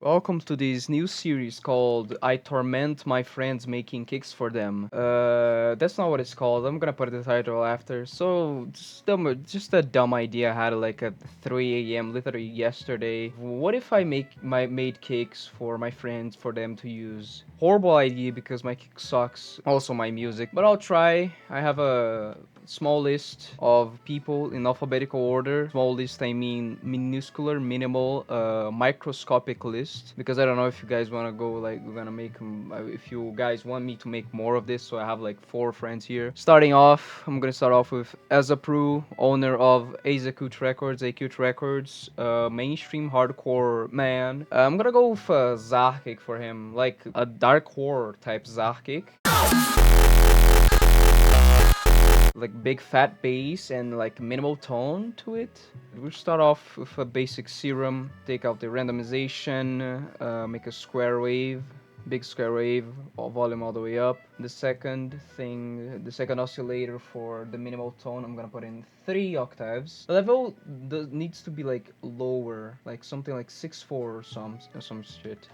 Welcome to this new series called I Torment My Friends Making Kicks for Them. That's not what it's called. I'm gonna put the title after. So, just a dumb idea I had like at 3 a.m. literally yesterday. What if I made cakes for my friends for them to use? Horrible idea because my cake sucks. Also my music, but I'll try. I have a small list of people in alphabetical order. Small list, I mean minuscular, minimal, microscopic list. Because I don't know if you guys want to go like we're gonna make them. If you guys want me to make more of this, so I have like 4 friends here. Starting off, I'm gonna start off with Azapru, owner of Acute Records, mainstream hardcore man. I'm gonna go with Zarkic for him, like a dark horror type Zarkic. Like big fat bass and like minimal tone to it. We'll start off with a basic serum, take out the randomization, make a square wave, big square wave, volume all the way up. The second oscillator for the minimal tone, I'm gonna put in 3 octaves. The level needs to be like lower, like something like 6/4 or some shit.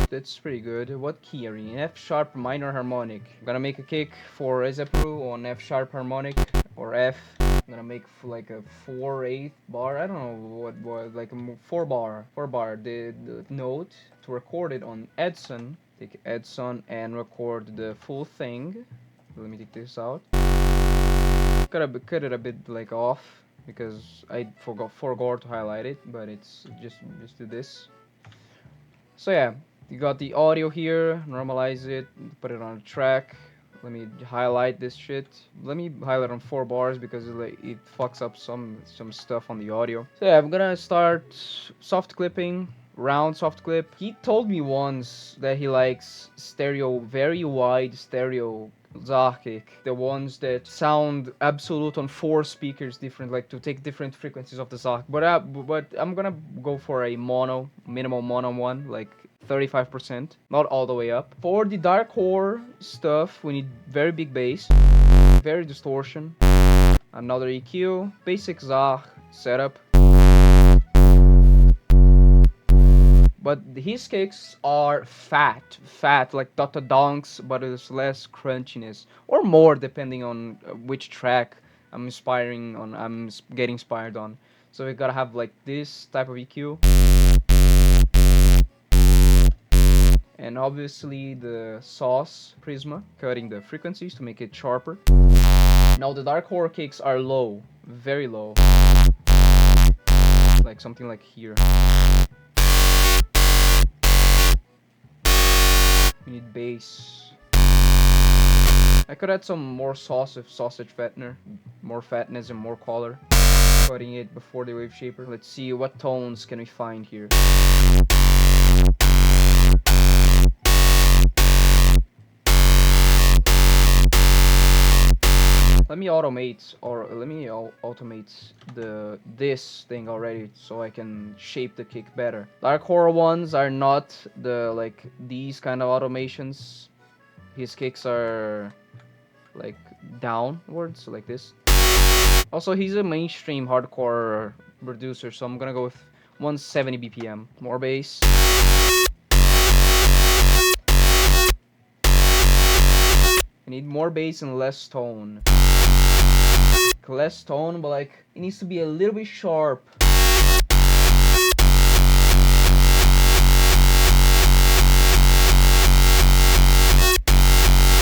That's pretty good. What key are you in? F sharp minor harmonic. I'm gonna make a kick for Azapru on F sharp harmonic or F. I'm gonna make like a 4/8 bar. I don't know what like a 4 bar. The note to record it on Edson. Take Edson and record the full thing. Let me take this out. Cut it a bit like off because I forgot to highlight it, but it's just do this. So yeah, you got the audio here, normalize it, put it on a track. Let me highlight this shit. Let me highlight on 4 bars because it fucks up some stuff on the audio. So yeah, I'm gonna start soft clipping, round soft clip. He told me once that he likes stereo, very wide stereo Zarkic, the ones that sound absolute on 4 speakers different, like to take different frequencies of the Zark. But I'm gonna go for a minimal mono one, like 35%, not all the way up. For the dark horror stuff, we need very big bass, very distortion, another EQ, basic Zark setup. But his cakes are fat like Dota Donks, but it's less crunchiness or more depending on which track I'm getting inspired on. So we gotta have like this type of EQ, and obviously the sauce prisma, cutting the frequencies to make it sharper. Now the dark horror cakes are low, very low, like something like here. We need bass. I could add some more sauce with sausage fattener, more fatness and more color. Cutting it before the wave shaper. Let's see what tones can we find here. Let me automate this thing already so I can shape the kick better. Dark horror ones are not these kind of automations. His kicks are like downwards like this. Also, he's a mainstream hardcore producer, so I'm gonna go with 170 BPM. More bass. I need more bass and less tone. Less tone, but like it needs to be a little bit sharp.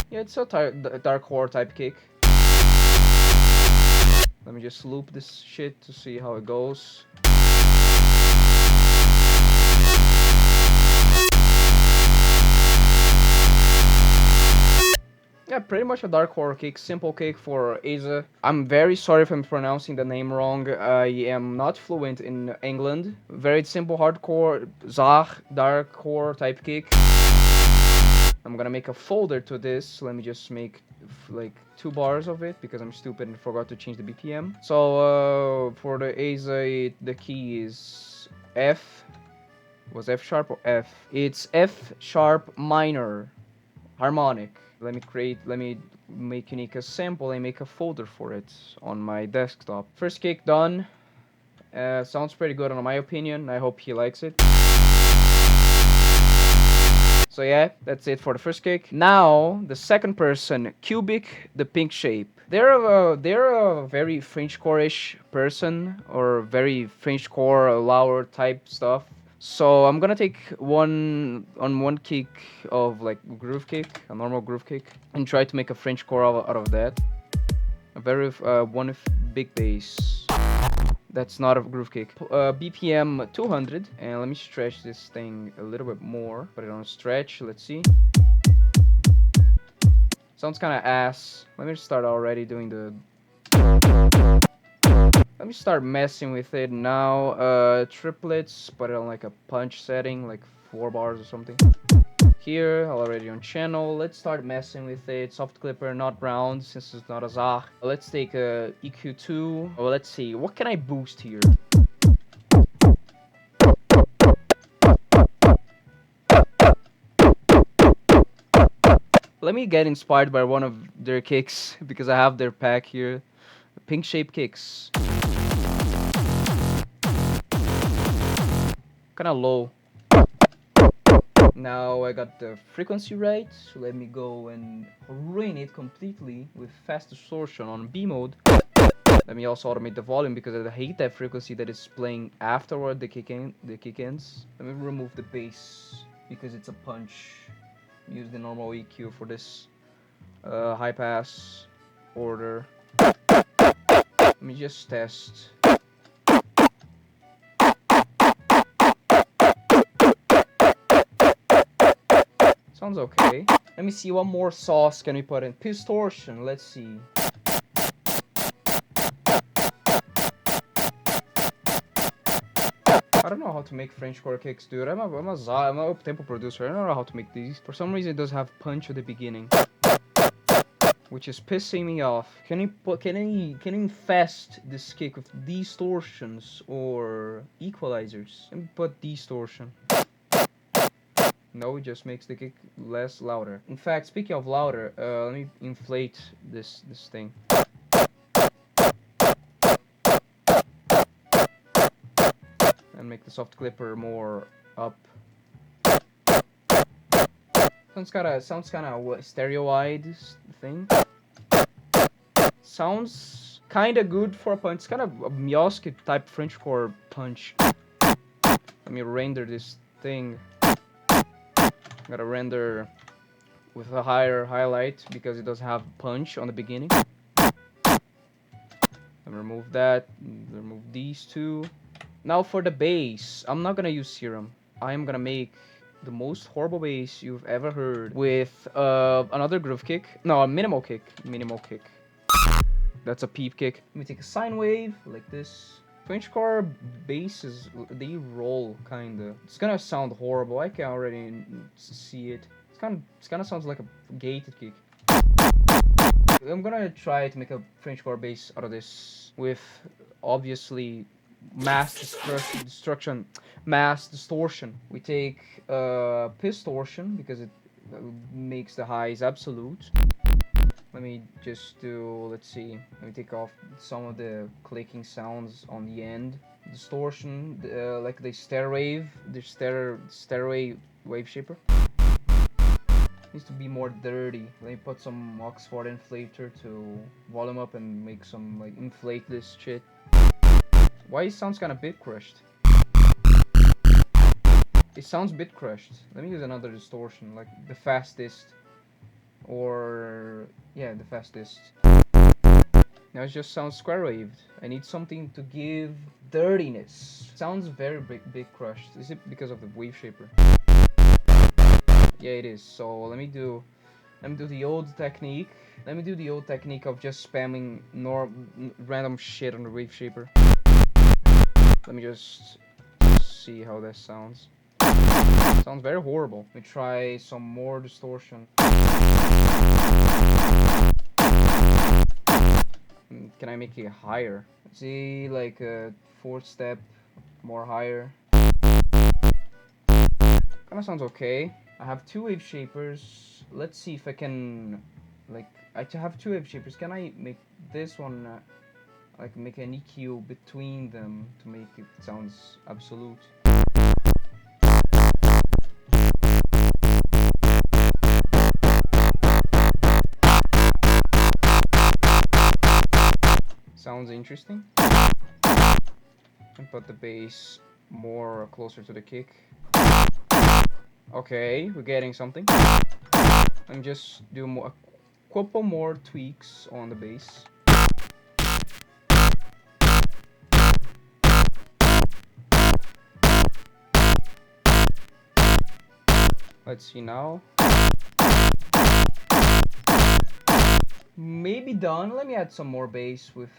Yeah, it's a dark horror type kick. Let me just loop this shit to see how it goes. Yeah, pretty much a dark horror kick, simple kick for Aza. I'm very sorry if I'm pronouncing the name wrong. I am not fluent in England. Very simple hardcore, dark horror type kick. I'm gonna make a folder to this. Let me just make like 2 bars of it because I'm stupid and forgot to change the BPM. So for the Aza, the key is F. Was F sharp or F? It's F sharp minor harmonic. Let me make unique a sample and make a folder for it on my desktop. First kick done. Sounds pretty good in my opinion. I hope he likes it. So yeah, that's it for the first cake. Now, the second person, CubicThePinkShape. They're a very Frenchcore-ish person, or very Frenchcore, lower type stuff. So I'm gonna take one cake of like groove cake, a normal groove cake, and try to make a Frenchcore out of that. A very one with big bass. That's not a groove cake. BPM 200, and let me stretch this thing a little bit more. Put it on stretch. Let's see. Sounds kind of ass. Let me start already doing the. Let me start messing with it now. Triplets. Put it on like a punch setting, like 4 bars or something. Here, already on channel. Let's start messing with it. Soft clipper, not round, since it's not a Zach. Let's take a EQ2. Oh, let's see. What can I boost here? Let me get inspired by one of their kicks, because I have their pack here. Pink shape kicks. Kinda low. Now I got the frequency right, so let me go and ruin it completely with fast distortion on B mode. Let me also automate the volume, because I hate that frequency that is playing afterward the kick ends. Let me remove the bass, because it's a punch. Use the normal EQ for this high pass order. Let me just test. Sounds okay. Let me see what more sauce can we put in. Distortion, let's see. I don't know how to make Frenchcore kicks, dude. I'm a up-tempo producer. I don't know how to make these. For some reason, it does have punch at the beginning, which is pissing me off. Can you infest this kick with distortions or equalizers? Let me put distortion. No, it just makes the kick less louder. In fact, speaking of louder, let me inflate this thing. And make the soft clipper more up. Sounds kind of stereo-eyed thing. Sounds kind of good for a punch. It's kind of a Mioski type Frenchcore punch. Let me render this thing. Gotta render with a higher highlight, because it does have punch on the beginning. Let me remove that. Remove these two. Now for the bass, I'm not gonna use serum. I am gonna make the most horrible bass you've ever heard with another groove kick. No, a minimal kick. Minimal kick. That's a peep kick. Let me take a sine wave like this. Frenchcore basses, they roll kinda. It's gonna sound horrible. I can already see it. It kinda sounds like a gated kick. I'm gonna try to make a Frenchcore bass out of this with obviously mass distortion. We take distortion, because it makes the highs absolute. Let me just do, let's see, let me take off some of the clicking sounds on the end. Distortion, like the stairway wave shaper. Needs to be more dirty. Let me put some Oxford inflator to volume up and make some, like, inflate this shit. Why it sounds kind of bit crushed? It sounds bit crushed. Let me use another distortion, like the fastest. Or yeah, the fastest. Now it just sounds square waved. I need something to give dirtiness. Sounds very big crushed. Is it because of the wave shaper? Yeah, it is. So let me do the old technique. Let me do the old technique of just spamming random shit on the wave shaper. Let me just see how this sounds. Sounds very horrible. Let me try some more distortion. Can I make it higher? See, like a 4th step more higher. Kinda sounds okay. I have 2 wave shapers. Let's see if I can, like, I have 2 wave shapers. Can I make this one like make an EQ between them to make it sounds absolute. Sounds interesting. And put the bass more closer to the kick. Okay, we're getting something. Let me just do a couple more tweaks on the bass. Let's see now. Maybe done. Let me add some more bass with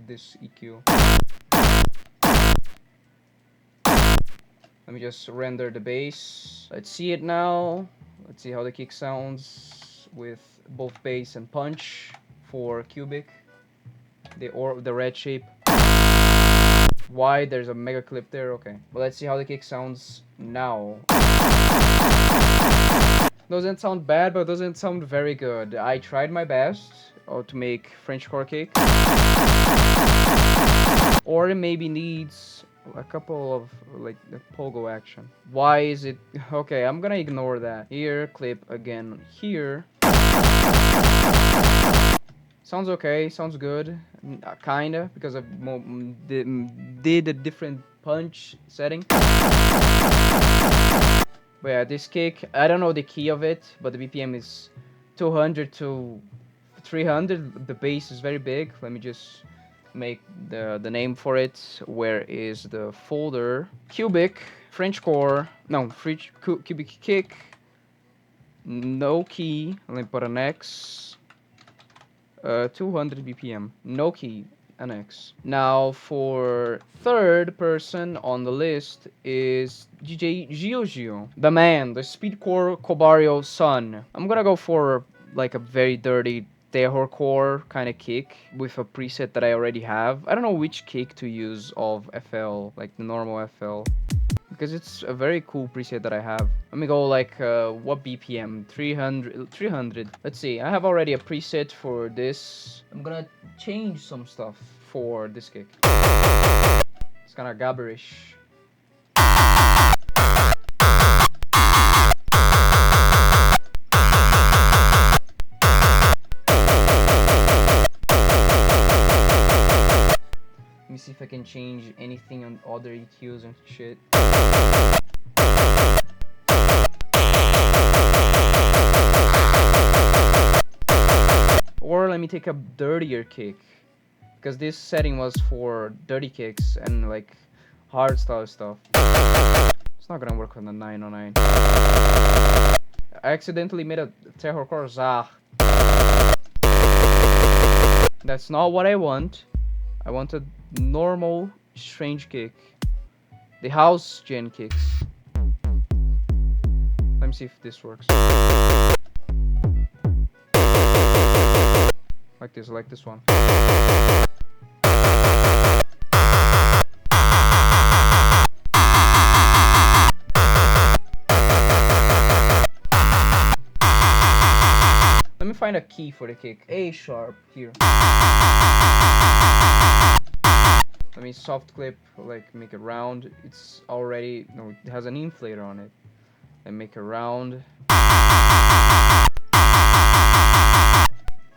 this EQ. Let me just render the bass. Let's see it now. Let's see how the kick sounds with both bass and punch for Cubic. The red shape. Why? There's a mega clip there. Okay. But let's see how the kick sounds now. Doesn't sound bad, but doesn't sound very good. I tried my best to make French core kick. Or it maybe needs a couple of like the pogo action. Why is it okay? I'm gonna ignore that. Here, clip again. Here. Sounds okay. Sounds good. Kinda because I did a different punch setting. But yeah, this kick, I don't know the key of it, but the BPM is 200 to 300. The bass is very big. Let me just make the name for it. Where is the folder? Cubic, French core, no, Cubic kick, no key. Let me put an X. 200 BPM, no key, an X. Now for third person on the list is GioGio, the man, the speedcore Kobario son. I'm gonna go for like a very dirty terrorcore kind of kick with a preset that I already have. I don't know which kick to use of FL, like the normal FL. Because it's a very cool preset that I have. Let me go like, what BPM? 300. Let's see, I have already a preset for this. I'm gonna change some stuff for this kick. It's kinda gabberish. Let me see if I can change anything on other EQs and shit. Or let me take a dirtier kick. Because this setting was for dirty kicks and like hardstyle stuff. It's not gonna work on the 909. I accidentally made a terrorcore Zah. That's not what I want. I want a normal strange kick. The house gen kicks. Let me see if this works. Like this one. Let me find a key for the kick. A sharp here. Let me soft clip, like make it round. It's already, no, it has an inflator on it. And make it round.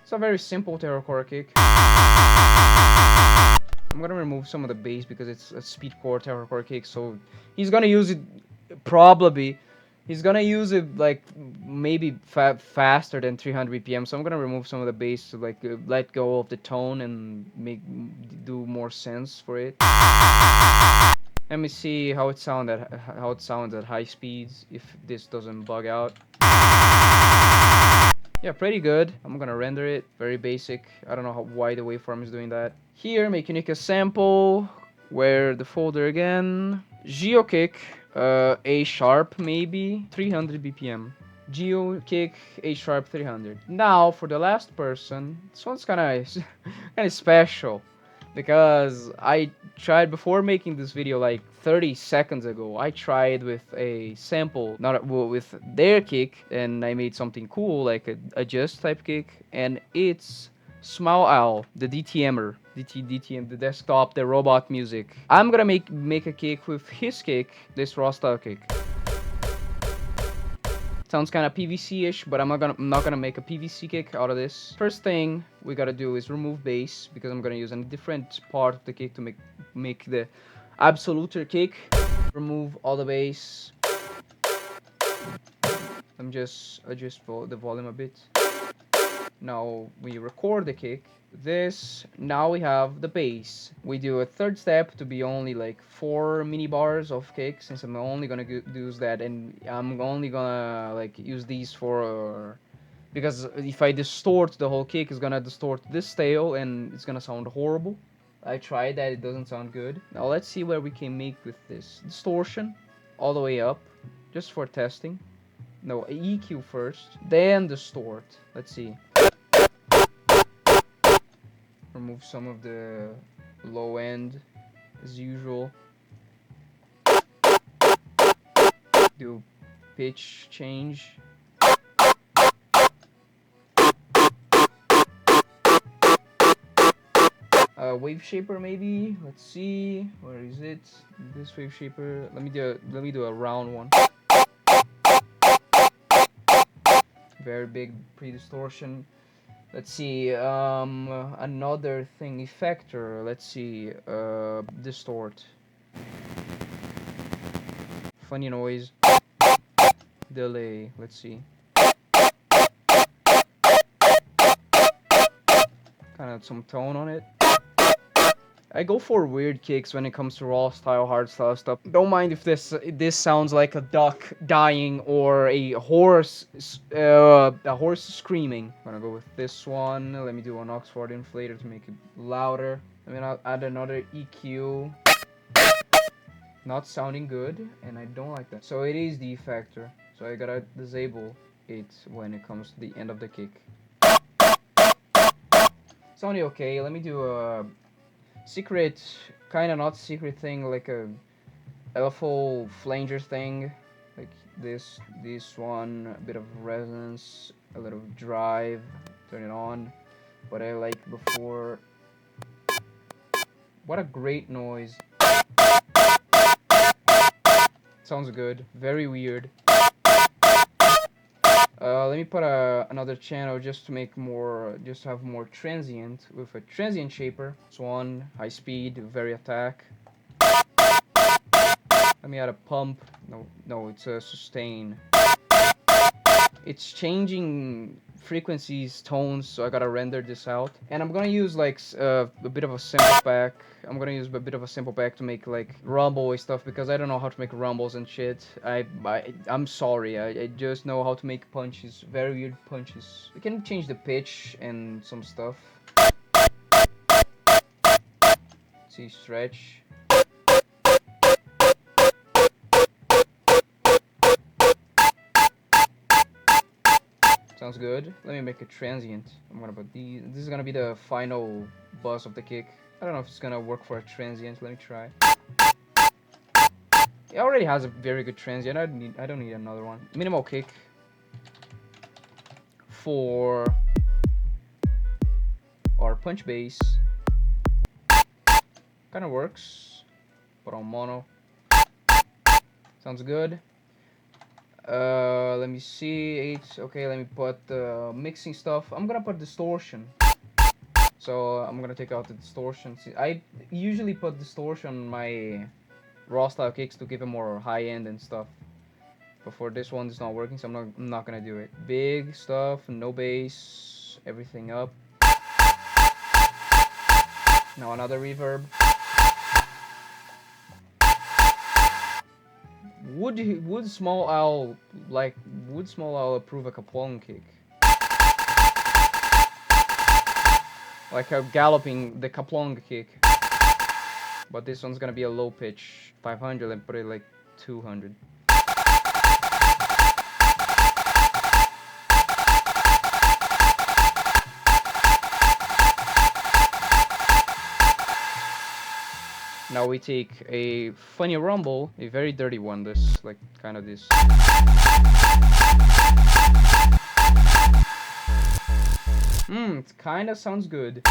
It's a very simple terrorcore kick. I'm gonna remove some of the bass because it's a speedcore terrorcore kick, so he's gonna use it probably. He's gonna use it like maybe faster than 300 BPM, so I'm gonna remove some of the bass to like let go of the tone and do more sense for it. Let me see how it sounds at high speeds if this doesn't bug out. Yeah, pretty good. I'm gonna render it. Very basic. I don't know why the waveform is doing that. Here, make unique a sample. Where the folder again? Geo kick. A sharp maybe. 300 BPM. Geo kick. A sharp 300. Now for the last person. This one's kind of special. Because I tried before making this video like 30 seconds ago. I tried with a sample, with their kick, and I made something cool like a adjust type kick, and it's Small Owl, the DTMer, DTM, the desktop, the robot music. I'm gonna make a cake with his cake, this raw style cake. Sounds kind of PVC-ish, but I'm not gonna make a PVC cake out of this. First thing we gotta do is remove base, because I'm gonna use a different part of the cake to make the absolute cake. Remove all the base. Let me just adjust the volume a bit. Now we record the cake. Now we have the base. We do a third step to be only like 4 mini bars of cake, since I'm only gonna use that, and I'm only gonna like use these for because if I distort the whole cake, it's gonna distort this tail and it's gonna sound horrible. I tried that, it doesn't sound good. Now let's see what we can make with this. Distortion all the way up, just for testing. No, EQ first, then distort. Let's see. Remove some of the low end as usual. Do pitch change. Wave shaper maybe. Let's see. Where is it? This wave shaper. Let me do a round one. Very big pre-distortion. Let's see, another thing, effector. Let's see, distort. Funny noise. Delay. Let's see. Kind of some tone on it. I go for weird kicks when it comes to raw style, hard style stuff. Don't mind if this sounds like a duck dying or a horse screaming. I'm gonna go with this one. Let me do an Oxford inflator to make it louder. I mean, I'll add another EQ. Not sounding good, and I don't like that. So it is the effector. So I gotta disable it when it comes to the end of the kick. Sounding okay. Let me do a secret, kind of not secret thing, like a LFO flanger thing, like this one, a bit of resonance, a little drive, turn it on, but I like before. What a great noise. Sounds good, very weird. Let me put another channel just to make more, just to have more transient with a transient shaper. This one, high speed, very attack. Let me add a pump. No, it's a sustain. It's changing frequencies, tones, so I gotta render this out. And I'm gonna use like a bit of a sample pack. I'm gonna use a bit of a sample pack to make like rumble and stuff, because I don't know how to make rumbles and shit. I'm sorry, I just know how to make punches, very weird punches. We can change the pitch and some stuff. See, stretch. Sounds good. Let me make a transient. I'm gonna put these. This is gonna be the final buzz of the kick. I don't know if it's gonna work for a transient. Let me try. It already has a very good transient. I don't need another one. Minimal kick for our punch bass. Kind of works, but on mono. Sounds good. Let me see. Okay, let me put mixing stuff. I'm gonna put distortion. So I'm gonna take out the distortion. See, I usually put distortion on my raw style kicks to give it more high end and stuff. But for this one, it's not working, so I'm not gonna do it. Big stuff, no bass, everything up. Now another reverb. Would Small Owl approve a Kaplong kick? Like a galloping, the Kaplong kick. But this one's gonna be a low pitch, 500, and put it like 200. Now we take a funny rumble, a very dirty one, this, like, kind of this. It kinda sounds good.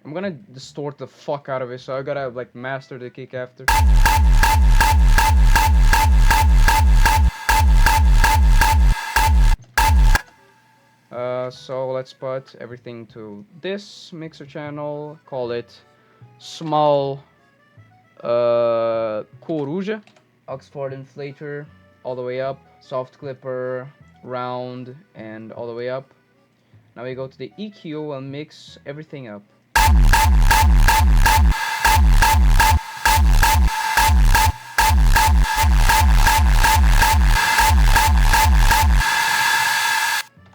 I'm gonna distort the fuck out of it, so I gotta like master the kick after. So let's put everything to this mixer channel. Call it small coruja. Oxford inflator all the way up. Soft clipper, round, and all the way up. Now we go to the EQ and mix everything up.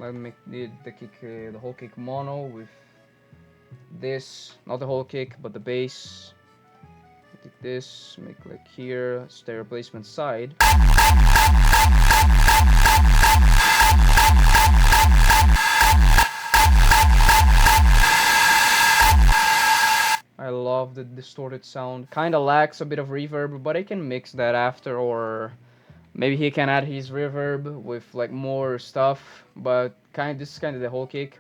Let me make the kick, the whole kick mono with this, not the whole kick, but the bass. Take this, make like here, stereo placement side. I love the distorted sound. Kinda lacks a bit of reverb, but I can mix that after, or maybe he can add his reverb with like more stuff, but this is kind of the whole kick.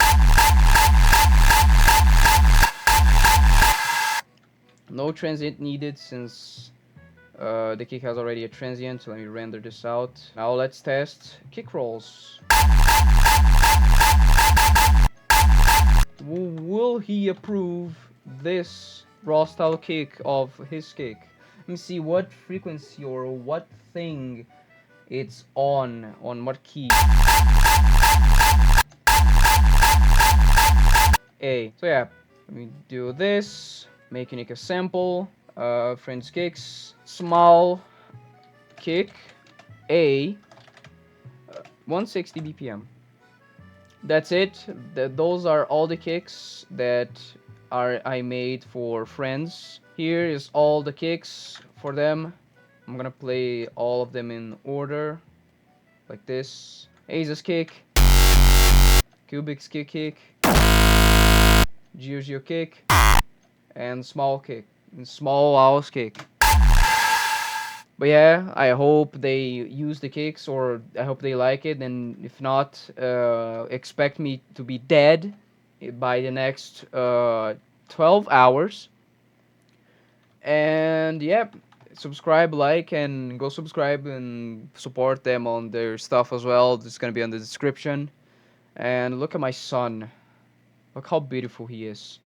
No transient needed since the kick has already a transient, so let me render this out. Now let's test kick rolls. Will he approve this raw style kick of his kick? Let me see what frequency or what thing it's on what key. A. So yeah, let me do this, make unique a sample, French kicks, small kick, A, 160 BPM. That's it. Those are all the kicks that I made for friends. Here is all the kicks for them. I'm gonna play all of them in order, like this. Aces kick, Cubic's kick, GioGio kick, and small kick, and small owl's kick. But yeah, I hope they use the kicks, or I hope they like it, and if not, expect me to be dead by the next 12 hours. And yeah, subscribe, like, and go subscribe and support them on their stuff as well. It's gonna be on the description. And look at my son. Look how beautiful he is.